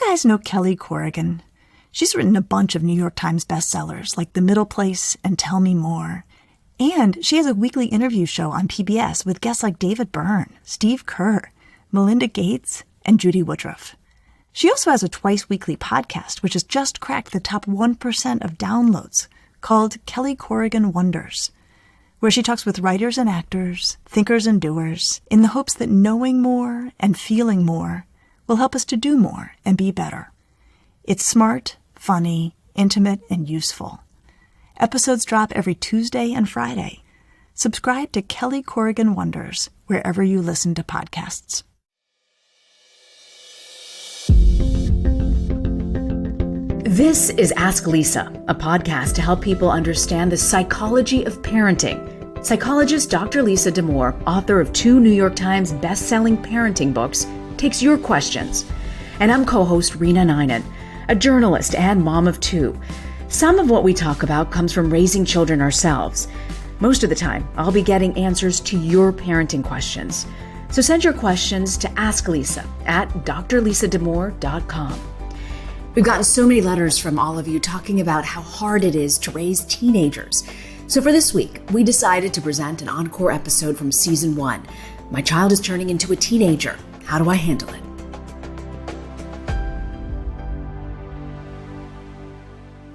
guys know Kelly Corrigan? She's written a bunch of New York Times bestsellers like The Middle Place and Tell Me More. And she has a weekly interview show on PBS with guests like David Byrne, Steve Kerr, Melinda Gates, and Judy Woodruff. She also has a twice-weekly podcast, which has just cracked the top 1% of downloads, called Kelly Corrigan Wonders, where she talks with writers and actors, thinkers and doers, in the hopes that knowing more and feeling more will help us to do more and be better. It's smart, funny, intimate, and useful. Episodes drop every Tuesday and Friday. Subscribe to Kelly Corrigan Wonders wherever you listen to podcasts. This is Ask Lisa, a podcast to help people understand the psychology of parenting. Psychologist Dr. Lisa Damour, author of 2 New York Times best-selling parenting books, takes your questions. And I'm co-host Rena Ninan, a journalist and mom of 2. Some of what we talk about comes from raising children ourselves. Most of the time, I'll be getting answers to your parenting questions. So send your questions to Ask Lisa at drlisadamour.com. We've gotten so many letters from all of you talking about how hard it is to raise teenagers. So for this week, we decided to present an encore episode from season 1. My child is turning into a teenager. How do I handle it?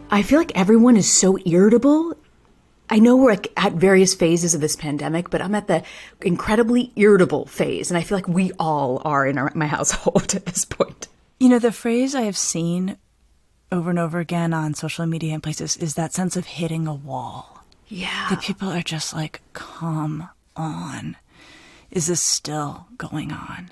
I feel like everyone is so irritable. I know we're at various phases of this pandemic, but I'm at the incredibly irritable phase. And I feel like we all are in my household at this point. You know, the phrase I have seen over and over again on social media and places is that sense of hitting a wall. Yeah. That people are just like, come on. Is this still going on?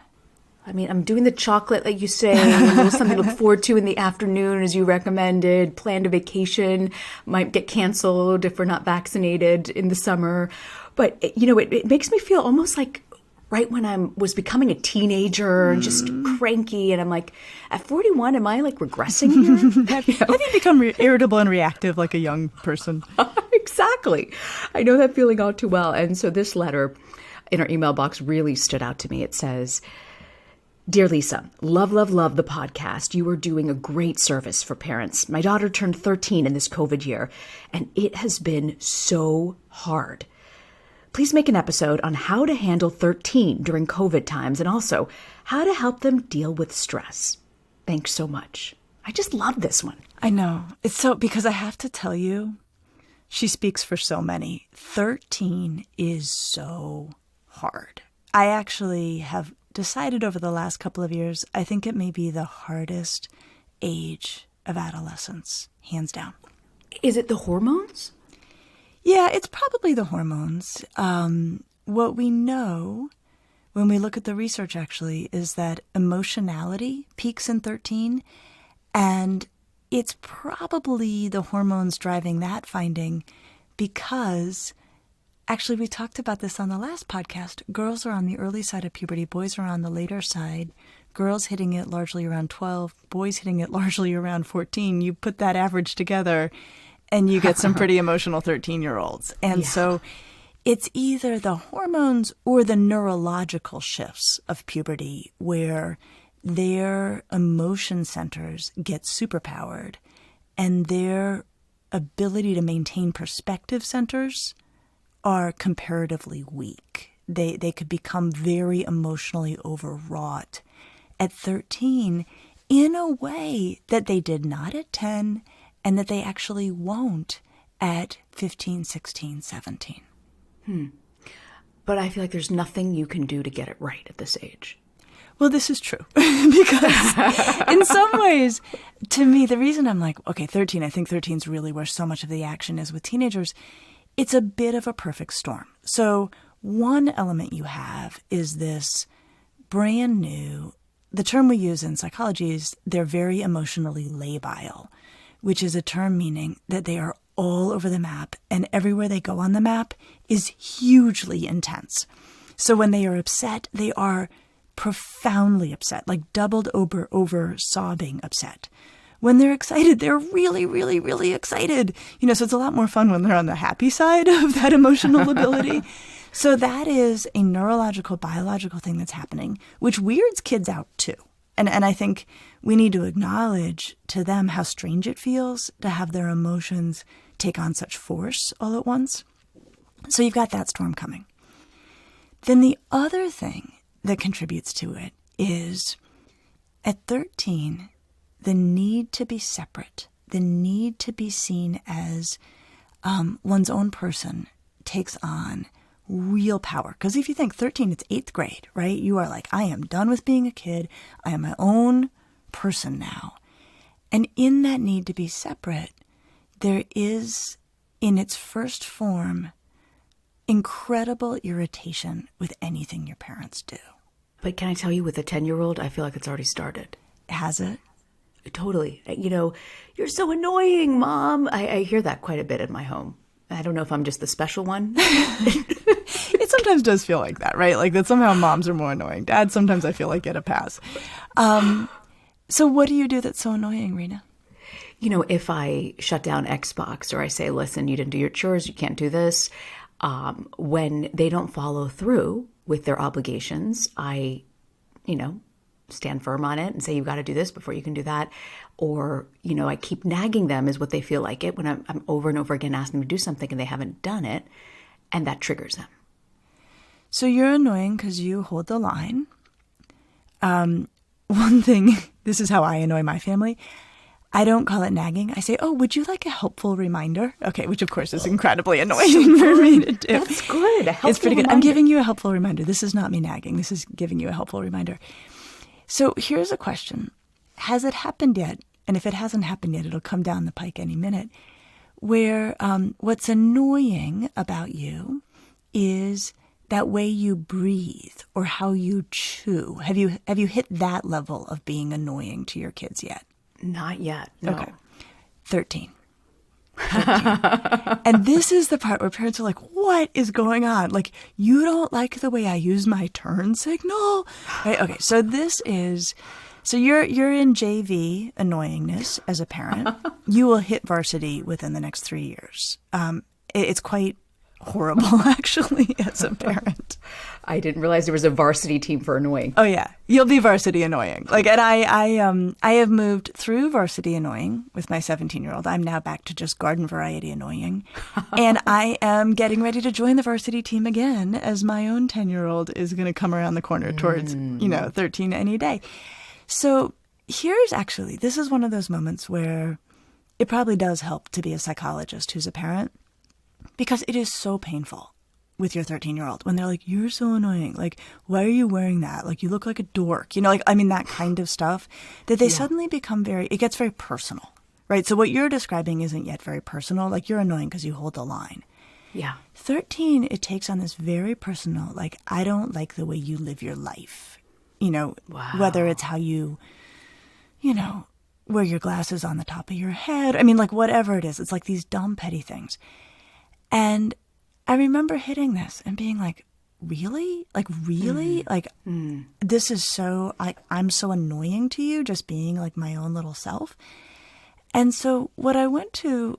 I mean, I'm doing the chocolate, like you say, a little something to look forward to in the afternoon, as you recommended. Planned a vacation, might get canceled if we're not vaccinated in the summer. But, you know, it makes me feel almost like right when I was becoming a teenager, just cranky. And I'm like, at 41, am I like regressing here? Have you become irritable and reactive like a young person? Exactly. I know that feeling all too well. And so this letter in our email box really stood out to me. It says, Dear Lisa, love the podcast. You are doing a great service for parents. My daughter turned 13 in this COVID year, and it has been so hard. Please make an episode on how to handle 13 during COVID times and also how to help them deal with stress. Thanks so much. I just love this one. I know. It's so, because I have to tell you, she speaks for so many. 13 is so hard. I actually have decided over the last couple of years, I think it may be the hardest age of adolescence, hands down. Is it the hormones? Yeah, it's probably the hormones. What we know when we look at the research actually is that emotionality peaks in 13, and it's probably the hormones driving that finding because actually, we talked about this on the last podcast. Girls are on the early side of puberty. Boys are on the later side. Girls hitting it largely around 12. Boys hitting it largely around 14. You put that average together and you get some pretty emotional 13-year-olds. And so it's either the hormones or the neurological shifts of puberty where their emotion centers get superpowered and their ability to maintain perspective centers are comparatively weak. They could become very emotionally overwrought at 13 in a way that they did not at 10 and that they actually won't at 15, 16, 17. But I feel like there's nothing you can do to get it right at this age. Well, this is true because in some ways, to me, the reason I'm like, okay, 13, I think 13 is really where so much of the action is with teenagers. It's a bit of a perfect storm. So one element you have is this brand new, the term we use in psychology is they're very emotionally labile, which is a term meaning that they are all over the map and everywhere they go on the map is hugely intense. So when they are upset, they are profoundly upset, like doubled over sobbing upset. When they're excited, they're really, really, really excited. You know, so it's a lot more fun when they're on the happy side of that emotional ability. So that is a neurological, biological thing that's happening, which weirds kids out too. And I think we need to acknowledge to them how strange it feels to have their emotions take on such force all at once. So you've got that storm coming. Then the other thing that contributes to it is at 13, the need to be separate, the need to be seen as one's own person takes on real power. Because if you think 13, it's 8th grade, right? You are like, I am done with being a kid. I am my own person now. And in that need to be separate, there is, in its first form, incredible irritation with anything your parents do. But can I tell you, with a 10-year-old, I feel like it's already started. Has it? Totally. You know, you're so annoying, Mom. I hear that quite a bit in my home. I don't know if I'm just the special one. It sometimes does feel like that, right? Like that somehow moms are more annoying. Dads, sometimes I feel like get a pass. So what do you do that's so annoying, Rena? You know, if I shut down Xbox or I say, listen, you didn't do your chores, you can't do this. When they don't follow through with their obligations, I, stand firm on it and say, you've got to do this before you can do that. Or, I keep nagging them is what they feel like it when I'm over and over again asking them to do something and they haven't done it. And that triggers them. So you're annoying because you hold the line. One thing, this is how I annoy my family. I don't call it nagging. I say, oh, would you like a helpful reminder? Okay, which of course is incredibly annoying for me to do. That's good. It's pretty good. I'm giving you a helpful reminder. This is not me nagging. This is giving you a helpful reminder. So here's a question. Has it happened yet? And if it hasn't happened yet, it'll come down the pike any minute, where what's annoying about you is that way you breathe or how you chew. Have you hit that level of being annoying to your kids yet? Not yet. No. Okay. 13. And this is the part where parents are like, what is going on? Like, you don't like the way I use my turn signal? Right? Okay, so you're in JV annoyingness as a parent. You will hit varsity within the next 3 years. It's quite horrible, actually, as a parent. I didn't realize there was a varsity team for annoying. Oh yeah, you'll be varsity annoying. Like, and I have moved through varsity annoying with my 17-year-old. I'm now back to just garden variety annoying, and I am getting ready to join the varsity team again as my own 10-year-old is going to come around the corner towards 13 any day. So this is one of those moments where it probably does help to be a psychologist who's a parent, because it is so painful with your 13-year-old when they're like, you're so annoying. Like, why are you wearing that? Like, you look like a dork. That kind of stuff that they suddenly become it gets very personal, right? So what you're describing isn't yet very personal. Like, you're annoying because you hold the line. Yeah. 13, it takes on this very personal, like, I don't like the way you live your life. Wow. Whether it's how you, wear your glasses on the top of your head. Whatever it is, it's like these dumb, petty things. And I remember hitting this and being like, really? Like, really? This is so, I'm so annoying to you just being like my own little self. And so what I went to,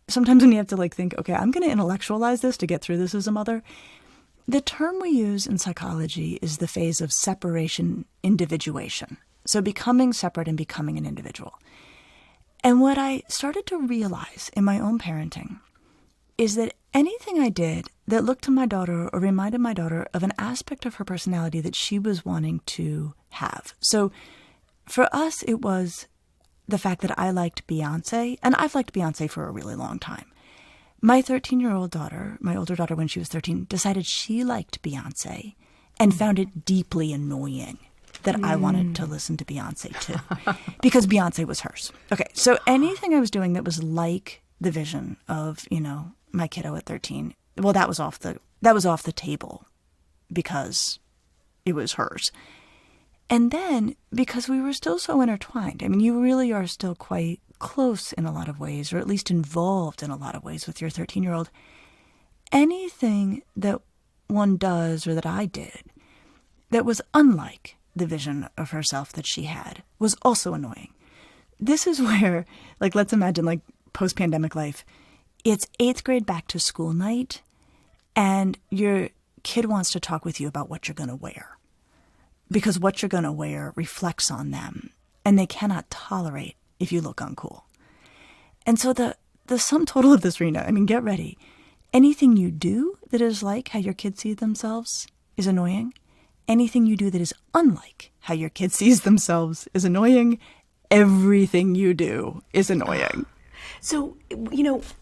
sometimes when you have to think, okay, I'm going to intellectualize this to get through this as a mother. The term we use in psychology is the phase of separation-individuation. So becoming separate and becoming an individual. And what I started to realize in my own parenting is that anything I did that looked to my daughter or reminded my daughter of an aspect of her personality that she was wanting to have. So for us, it was the fact that I liked Beyonce, and I've liked Beyonce for a really long time. My 13-year-old daughter, my older daughter when she was 13, decided she liked Beyonce and found it deeply annoying that I wanted to listen to Beyonce too, because Beyonce was hers. Okay, so anything I was doing that was like the vision of, my kiddo at 13, well, that was off the table because it was hers. And then, because we were still so intertwined, you really are still quite close in a lot of ways, or at least involved in a lot of ways with your 13-year-old. Anything that one does or that I did that was unlike the vision of herself that she had was also annoying. This is where, let's imagine, post-pandemic life. It's 8th grade back to school night, and your kid wants to talk with you about what you're going to wear. because what you're going to wear reflects on them, and they cannot tolerate if you look uncool. And so the sum total of this, Rena, I mean, get ready. Anything you do that is like how your kids see themselves is annoying. Anything you do that is unlike how your kid sees themselves is annoying. Everything you do is annoying. So,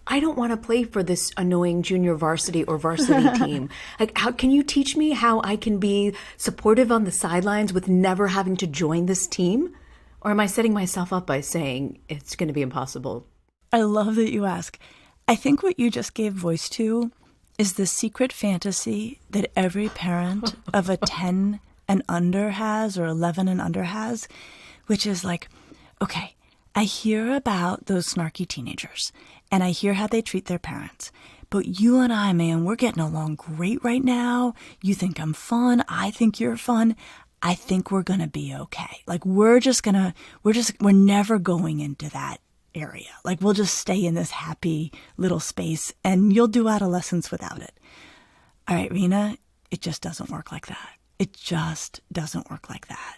I don't want to play for this annoying junior varsity or varsity team. Like, how can you teach me how I can be supportive on the sidelines with never having to join this team? Or am I setting myself up by saying it's going to be impossible? I love that you ask. I think what you just gave voice to is the secret fantasy that every parent of a 10 and under has, or 11 and under has, which is like, okay, I hear about those snarky teenagers, and I hear how they treat their parents. But you and I, man, we're getting along great right now. You think I'm fun. I think you're fun. I think we're going to be okay. Like, we're never going into that area. Like, we'll just stay in this happy little space, and you'll do adolescence without it. All right, Rena, it just doesn't work like that. It just doesn't work like that.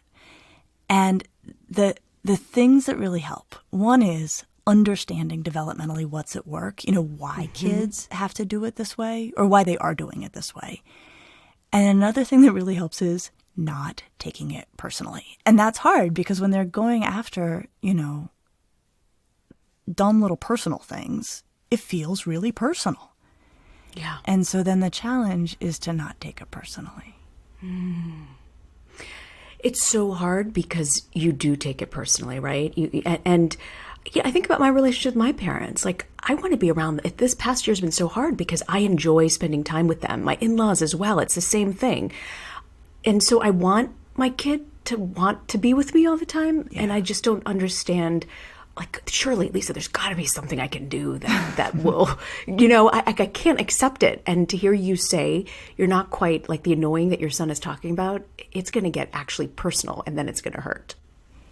And the things that really help, one is understanding developmentally what's at work, why kids have to do it this way or why they are doing it this way. And another thing that really helps is not taking it personally. And that's hard because when they're going after, dumb little personal things, it feels really personal. Yeah. And so then the challenge is to not take it personally. It's so hard because you do take it personally, right? I think about my relationship with my parents. Like, I want to be around. This past year's been so hard because I enjoy spending time with them. My in-laws as well. It's the same thing. And so I want my kid to want to be with me all the time. Yeah. And I just don't understand. Like, surely, Lisa, there's got to be something I can do that will, I can't accept it. And to hear you say you're not quite like the annoying that your son is talking about, it's going to get actually personal, and then it's going to hurt.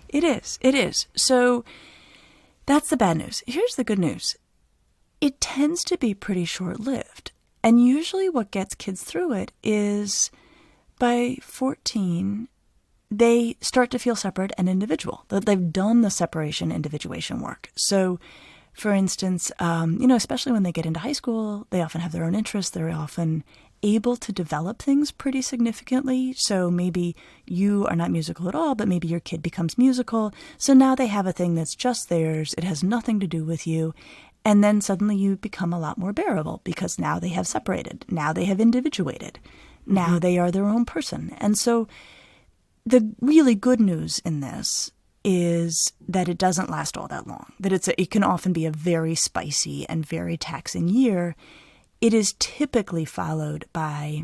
It is. So that's the bad news. Here's the good news. It tends to be pretty short-lived. And usually what gets kids through it is by 14, they start to feel separate and individual, that they've done the separation-individuation work. So, for instance, especially when they get into high school, they often have their own interests. They're often able to develop things pretty significantly. So maybe you are not musical at all, but maybe your kid becomes musical. So now they have a thing that's just theirs. It has nothing to do with you. And then suddenly you become a lot more bearable because now they have separated. Now they have individuated. Now they are their own person. And so the really good news in this is that it doesn't last all that long, that it can often be a very spicy and very taxing year. It is typically followed by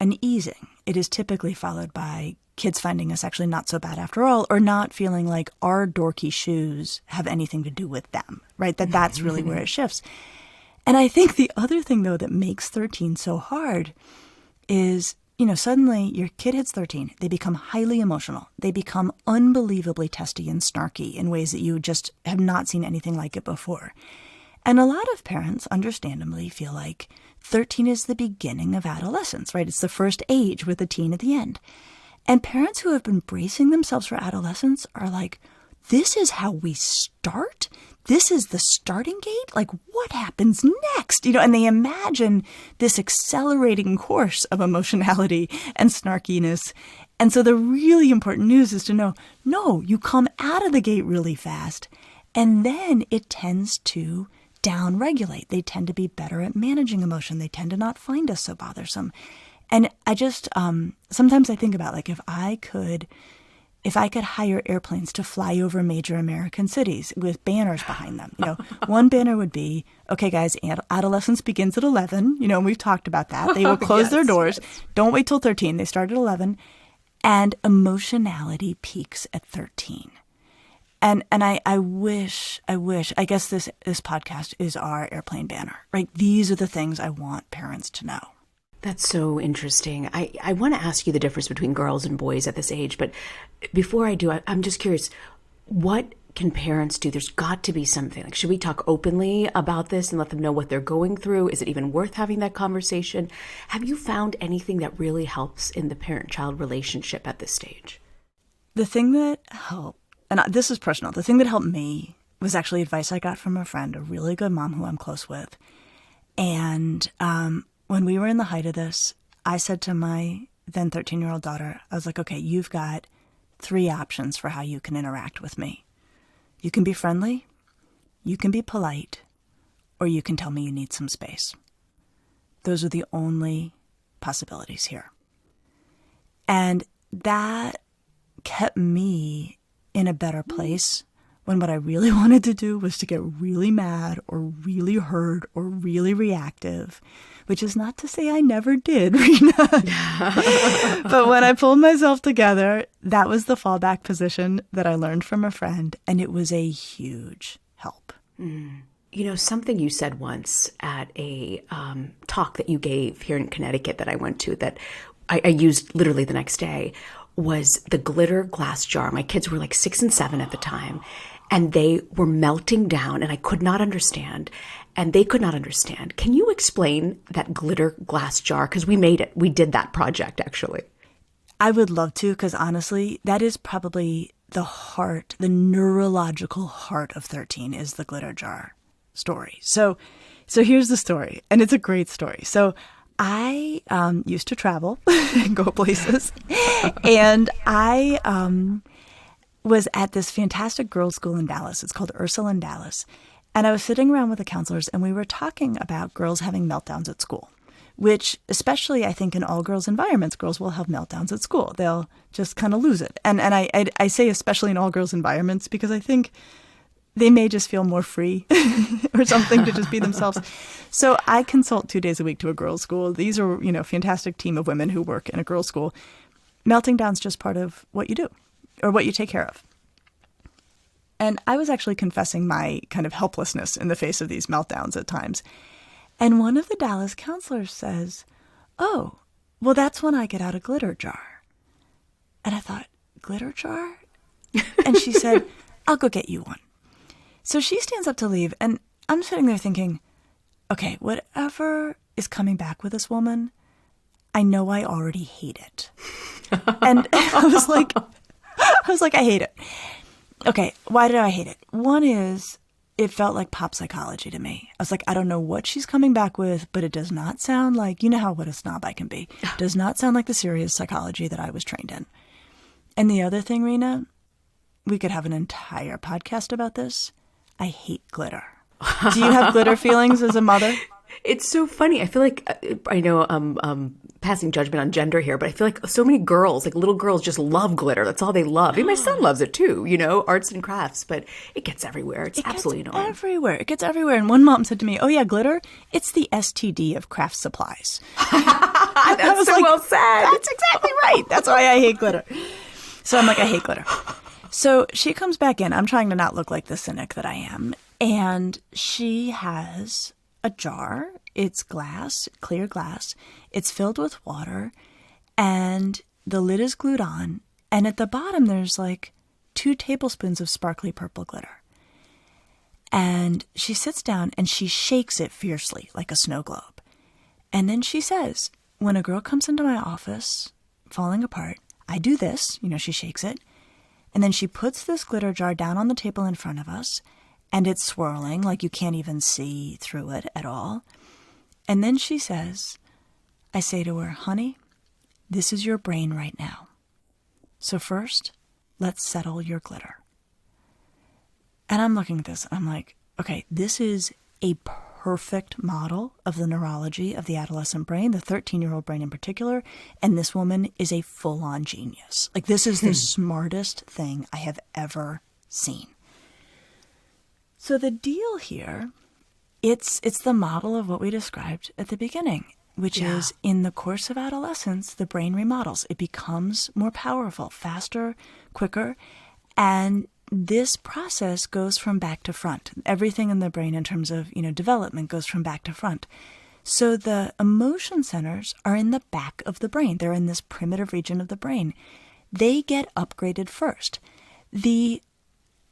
an easing. It is typically followed by kids finding us actually not so bad after all, or not feeling like our dorky shoes have anything to do with them, right? That's really where it shifts. And I think the other thing, though, that makes 13 so hard is, suddenly your kid hits 13, they become highly emotional. They become unbelievably testy and snarky in ways that you just have not seen anything like it before. And a lot of parents, understandably, feel like 13 is the beginning of adolescence, right? It's the first age with a teen at the end. And parents who have been bracing themselves for adolescence are like, this is how we start? This is the starting gate? Like, what happens next? And they imagine this accelerating course of emotionality and snarkiness. And so the really important news is to know, no, you come out of the gate really fast, and then it tends to down-regulate. They tend to be better at managing emotion. They tend to not find us so bothersome. And I just, sometimes I think about, like, if I could hire airplanes to fly over major American cities with banners behind them, one banner would be, okay, guys, adolescence begins at 11. And we've talked about that. They will close their doors. Yes. Don't wait till 13. They start at 11. And emotionality peaks at 13. And I wish, I guess this podcast is our airplane banner, right? These are the things I want parents to know. That's so interesting. I want to ask you the difference between girls and boys at this age, but before I do, I'm just curious, what can parents do? There's got to be something. Like, should we talk openly about this and let them know what they're going through? Is it even worth having that conversation? Have you found anything that really helps in the parent-child relationship at this stage? The thing that helped, and this is personal, the thing that helped me was actually advice I got from a friend, a really good mom who I'm close with. And when we were in the height of this, I said to my then 13-year-old daughter, I was like, okay, you've got 3 options for how you can interact with me. You can be friendly, you can be polite, or you can tell me you need some space. Those are the only possibilities here. And that kept me in a better place when what I really wanted to do was to get really mad or really hurt or really reactive, which is not to say I never did, Rena. But when I pulled myself together, that was the fallback position that I learned from a friend, and it was a huge help. You know, something you said once at a talk that you gave here in Connecticut that I went to that I used literally the next day was the glitter glass jar. My kids were like 6 and 7 at the time, and they were melting down, and I could not understand, and they could not understand. Can you explain that glitter glass jar? Because we made it. We did that project, actually. I would love to, because honestly, that is probably the heart, the neurological heart of 13 is the glitter jar story. So here's the story, and it's a great story. So I used to travel and go places, and I was at this fantastic girls' school in Dallas. It's called Ursula in Dallas. And I was sitting around with the counselors, and we were talking about girls having meltdowns at school, which especially I think in all-girls environments, girls will have meltdowns at school. They'll just kind of lose it. And I say especially in all-girls environments because I think they may just feel more free or something to just be themselves. So I consult 2 days a week to a girls' school. These are, fantastic team of women who work in a girls' school. Melting down's just part of what you do or what you take care of. And I was actually confessing my kind of helplessness in the face of these meltdowns at times. And one of the Dallas counselors says, "Oh, well, that's when I get out a glitter jar." And I thought, glitter jar? And she said, "I'll go get you one." So she stands up to leave, and I'm sitting there thinking, okay, whatever is coming back with this woman, I know I already hate it. And I was like, I hate it. Okay, why did I hate it? One is, it felt like pop psychology to me. I was like, I don't know what she's coming back with, but it does not sound like, what a snob I can be. It does not sound like the serious psychology that I was trained in. And the other thing, Rena, we could have an entire podcast about this. I hate glitter. Do you have glitter feelings as a mother? It's so funny. I feel like, I know I'm passing judgment on gender here, but I feel like so many girls, like little girls, just love glitter. That's all they love. I mean, my son loves it too, arts and crafts, but it gets everywhere. It gets annoying. It gets everywhere. And one mom said to me, "Oh yeah, glitter, it's the STD of craft supplies." That's so well said. That's exactly right. That's why I hate glitter. So I'm like, I hate glitter. So she comes back in. I'm trying to not look like the cynic that I am. And she has a jar. It's glass, clear glass. It's filled with water. And the lid is glued on. And at the bottom, there's like 2 tablespoons of sparkly purple glitter. And she sits down and she shakes it fiercely like a snow globe. And then she says, when a girl comes into my office falling apart, I do this. She shakes it. And then she puts this glitter jar down on the table in front of us, and it's swirling, like you can't even see through it at all. And then she says, I say to her, "Honey, this is your brain right now. So first, let's settle your glitter." And I'm looking at this, and I'm like, okay, this is a perfect model of the neurology of the adolescent brain, the 13-year-old brain in particular, and this woman is a full-on genius. Like, this is the smartest thing I have ever seen. So the deal here, it's the model of what we described at the beginning, which is in the course of adolescence, the brain remodels. It becomes more powerful, faster, quicker, and this process goes from back to front. Everything in the brain in terms of, development goes from back to front. So the emotion centers are in the back of the brain. They're in this primitive region of the brain. They get upgraded first. The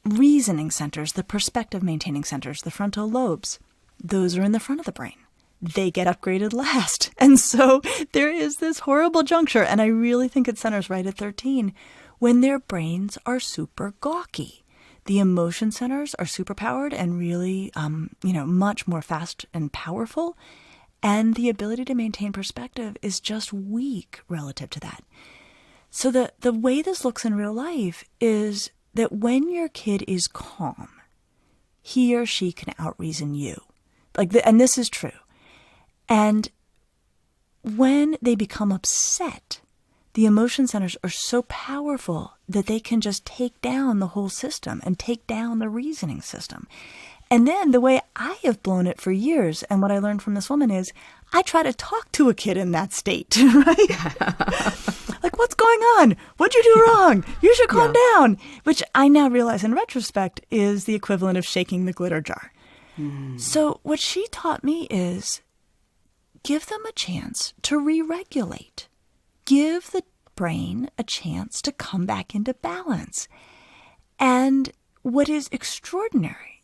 reasoning centers, the perspective maintaining centers, the frontal lobes, those are in the front of the brain. They get upgraded last. And so there is this horrible juncture, and I really think it centers right at 13, when their brains are super gawky. The emotion centers are superpowered and really, much more fast and powerful. And the ability to maintain perspective is just weak relative to that. So the way this looks in real life is that when your kid is calm, he or she can out-reason you. And this is true. And when they become upset, the emotion centers are so powerful that they can just take down the whole system and take down the reasoning system. And then the way I have blown it for years, and what I learned from this woman is, I try to talk to a kid in that state, right? Like, what's going on? What'd you do wrong? You should calm down. Which I now realize in retrospect is the equivalent of shaking the glitter jar. So what she taught me is give them a chance to re-regulate. Give the brain a chance to come back into balance. And what is extraordinary,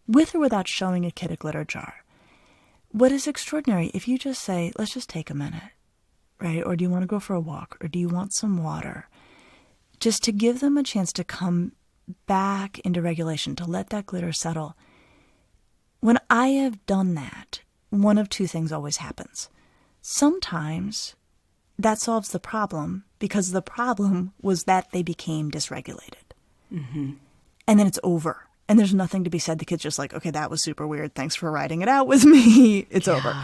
with or without showing a kid a glitter jar, what is extraordinary, if you just say, let's just take a minute, right? Or do you want to go for a walk? Or do you want some water? Just to give them a chance to come back into regulation, to let that glitter settle. When I have done that, one of two things always happens. Sometimes that solves the problem because the problem was that they became dysregulated. Mm-hmm. And then it's over. And there's nothing to be said. The kid's just like, okay, that was super weird. Thanks for writing it out with me. It's over.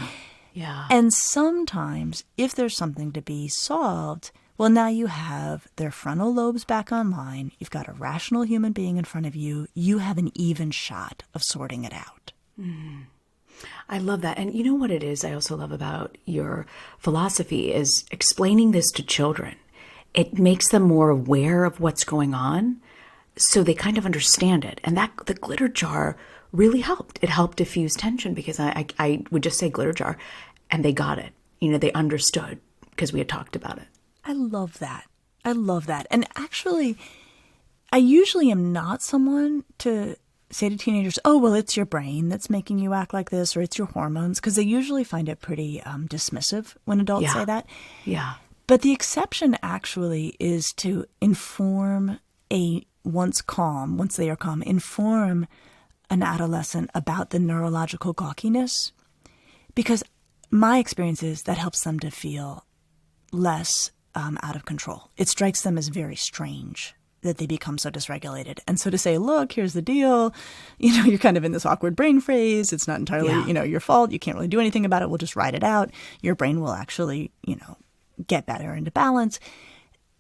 Yeah. And sometimes if there's something to be solved, well, now you have their frontal lobes back online. You've got a rational human being in front of you. You have an even shot of sorting it out. Mm. I love that. And you know what it is I also love about your philosophy is explaining this to children. It makes them more aware of what's going on so they kind of understand it. And that the glitter jar really helped. It helped diffuse tension because I would just say glitter jar and they got it. They understood because we had talked about it. I love that. I love that. And actually, I usually am not someone to say to teenagers, oh, well, it's your brain that's making you act like this, or it's your hormones, because they usually find it pretty dismissive when adults say that. Yeah. But the exception actually is to inform once they are calm, inform an adolescent about the neurological gawkiness, because my experience is that helps them to feel less out of control. It strikes them as very strange that they become so dysregulated. And so to say, look, here's the deal, you're kind of in this awkward brain phase. It's not entirely, your fault. You can't really do anything about it. We'll just ride it out. Your brain will actually, get better into balance.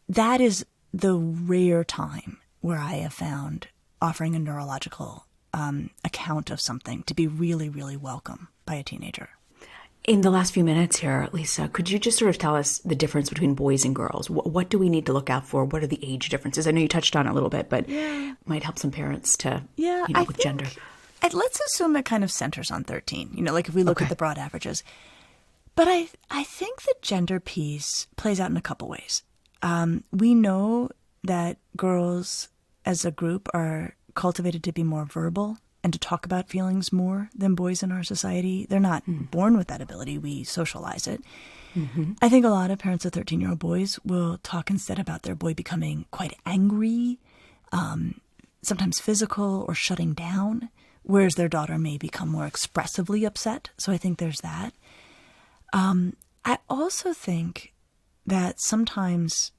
That is the rare time where I have found offering a neurological account of something to be really, really welcome by a teenager. In the last few minutes here, Lisa, could you just sort of tell us the difference between boys and girls? What do we need to look out for? What are the age differences? I know you touched on it a little bit, but might help some parents to, with gender. Let's assume it kind of centers on 13, like if we look at the broad averages. But I think the gender piece plays out in a couple ways. We know that girls as a group are cultivated to be more verbal and to talk about feelings more than boys in our society. They're not born with that ability. We socialize it. Mm-hmm. I think a lot of parents of 13-year-old boys will talk instead about their boy becoming quite angry, sometimes physical or shutting down, whereas their daughter may become more expressively upset. So I think there's that. I also think that sometimes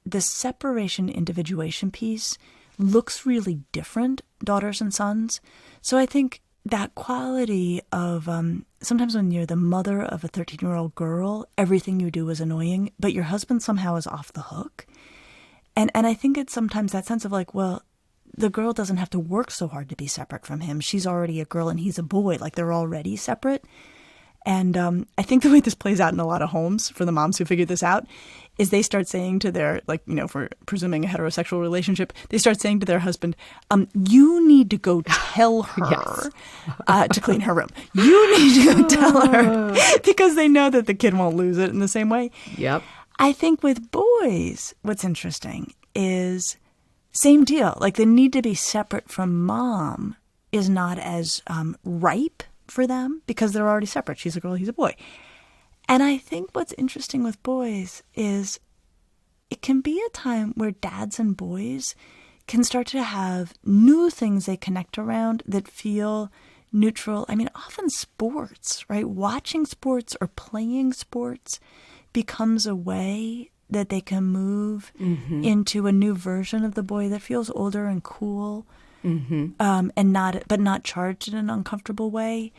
the separation-individuation piece looks really different, daughters and sons. So I think that quality of sometimes when you're the mother of a 13-year-old girl, everything you do is annoying, but your husband somehow is off the hook. And I think it's sometimes that sense of like, well, the girl doesn't have to work so hard to be separate from him. She's already a girl and he's a boy. Like they're already separate. And I think the way this plays out in a lot of homes for the moms who figured this out is they start saying to their, for presuming a heterosexual relationship, they start saying to their husband, you need to go tell her to clean her room. You need to go tell her because they know that the kid won't lose it in the same way. Yep. I think with boys, what's interesting is same deal. Like the need to be separate from mom is not as ripe for them because they're already separate. She's a girl, he's a boy. And I think what's interesting with boys is it can be a time where dads and boys can start to have new things they connect around that feel neutral. I mean, often sports, right? Watching sports or playing sports becomes a way that they can move into a new version of the boy that feels older and cool, and not charged in an uncomfortable way.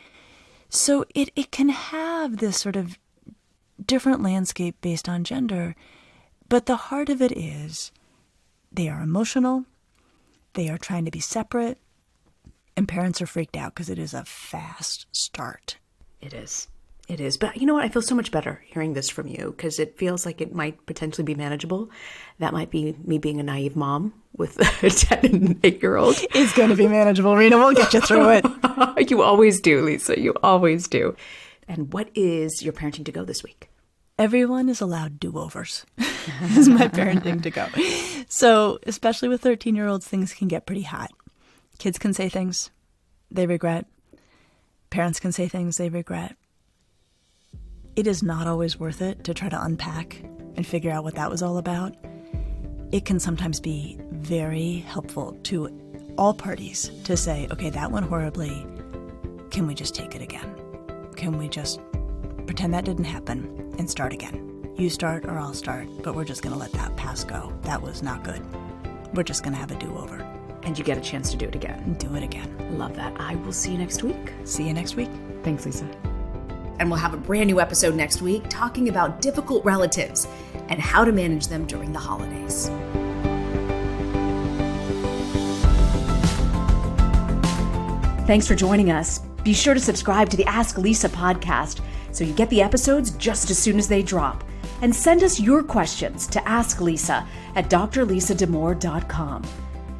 So it can have this sort of different landscape based on gender, but the heart of it is they are emotional, they are trying to be separate, and parents are freaked out because it is a fast start. It is. It is. But you know what? I feel so much better hearing this from you because it feels like it might potentially be manageable. That might be me being a naive mom with a 10 and 8-year-old. It's going to be manageable, Rena. We'll get you through it. You always do, Lisa. You always do. And what is your parenting to go this week? Everyone is allowed do-overs. Is my parenting to go. So especially with 13-year-olds, things can get pretty hot. Kids can say things they regret. Parents can say things they regret. It is not always worth it to try to unpack and figure out what that was all about. It can sometimes be very helpful to all parties to say, okay, that went horribly. Can we just take it again? Can we just pretend that didn't happen and start again? You start or I'll start, but we're just going to let that past go. That was not good. We're just going to have a do-over. And you get a chance to do it again. Do it again. Love that. I will see you next week. See you next week. Thanks, Lisa. And we'll have a brand new episode next week talking about difficult relatives and how to manage them during the holidays. Thanks for joining us. Be sure to subscribe to the Ask Lisa podcast so you get the episodes just as soon as they drop. And send us your questions to asklisa@drlisadamore.com.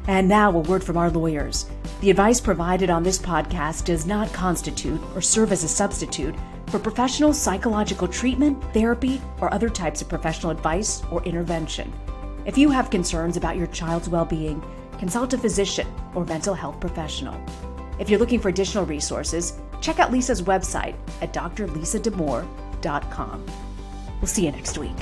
And now a word from our lawyers. The advice provided on this podcast does not constitute or serve as a substitute for professional psychological treatment, therapy, or other types of professional advice or intervention. If you have concerns about your child's well-being, consult a physician or mental health professional. If you're looking for additional resources, check out Lisa's website at drlisadamore.com. We'll see you next week.